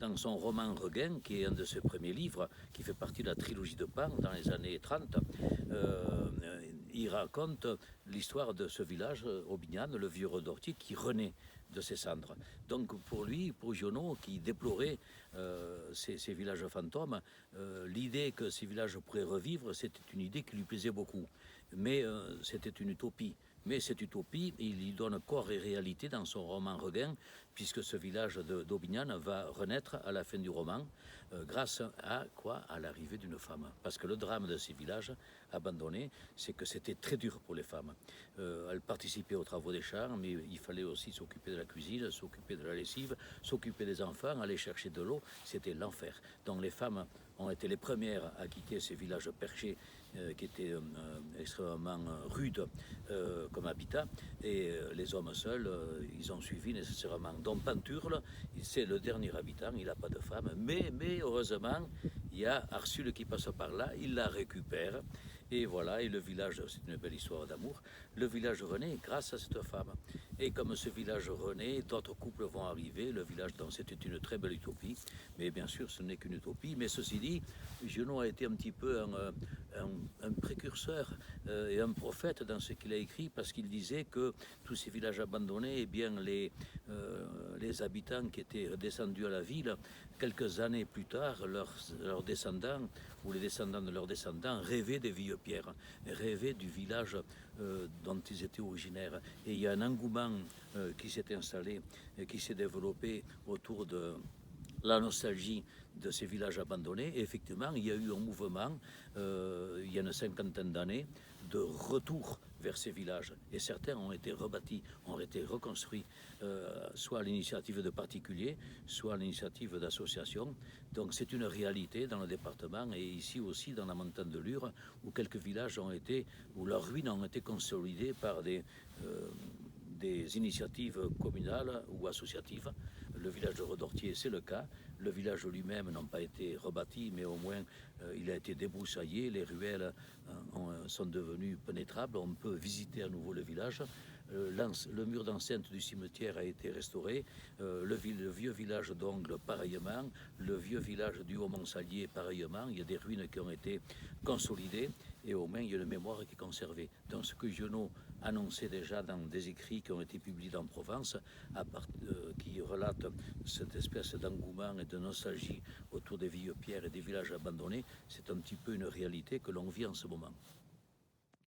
Dans son roman Regain, qui est un de ses premiers livres, qui fait partie de la trilogie de Pan dans les années 30, il raconte l'histoire de ce village, Aubignan, le vieux Redortier, qui renaît de ses cendres. Donc pour lui, pour Giono, qui déplorait ces villages fantômes, l'idée que ces villages pourraient revivre, c'était une idée qui lui plaisait beaucoup. Mais c'était une utopie. Mais cette utopie, il y donne corps et réalité dans son roman Regain, puisque ce village d'Aubignan va renaître à la fin du roman, grâce à quoi? À l'arrivée d'une femme. Parce que le drame de ces villages abandonnés, c'est que c'était très dur pour les femmes. Elles participaient aux travaux des champs, mais il fallait aussi s'occuper de la cuisine, s'occuper de la lessive, s'occuper des enfants, aller chercher de l'eau, c'était l'enfer. Donc les femmes ont été les premières à quitter ces villages perchés qui étaient extrêmement rudes comme habitat, et les hommes seuls, ils ont suivi nécessairement. Donc Panturle, c'est le dernier habitant, il n'a pas de femme, mais heureusement, il y a Arsule qui passe par là, il la récupère, et voilà, et le village, c'est une belle histoire d'amour, le village renaît grâce à cette femme. Et comme ce village renaît, d'autres couples vont arriver, le village, donc c'était une très belle utopie, mais bien sûr ce n'est qu'une utopie, mais ceci dit, Giono a été un petit peu un précurseur et un prophète dans ce qu'il a écrit, parce qu'il disait que tous ces villages abandonnés, eh bien les habitants qui étaient descendus à la ville, quelques années plus tard, leurs descendants ou les descendants de leurs descendants rêvaient des vieilles pierres, rêvaient du village dont ils étaient originaires. Et il y a un engouement qui s'est installé, qui s'est développé autour de la nostalgie de ces villages abandonnés. Et effectivement, il y a eu un mouvement, il y a une cinquantaine d'années, de retour vers ces villages. Et certains ont été rebâtis, ont été reconstruits, soit à l'initiative de particuliers, soit à l'initiative d'associations. Donc c'est une réalité dans le département, et ici aussi dans la montagne de Lure, où quelques villages ont été, où leurs ruines ont été consolidées par des initiatives communales ou associatives. Le village de Redortier, c'est le cas. Le village lui-même n'a pas été rebâti, mais au moins il a été débroussaillé. Les ruelles sont devenues pénétrables. On peut visiter à nouveau le village. Le mur d'enceinte du cimetière a été restauré. Le vieux village d'Ongle, pareillement. Le vieux village du Haut-Mont-Salier, pareillement. Il y a des ruines qui ont été consolidées, et au moins il y a une mémoire qui est conservée. Donc ce que Giono annonçait déjà dans des écrits qui ont été publiés en Provence, qui relatent cette espèce d'engouement et de nostalgie autour des vieilles pierres et des villages abandonnés, c'est un petit peu une réalité que l'on vit en ce moment.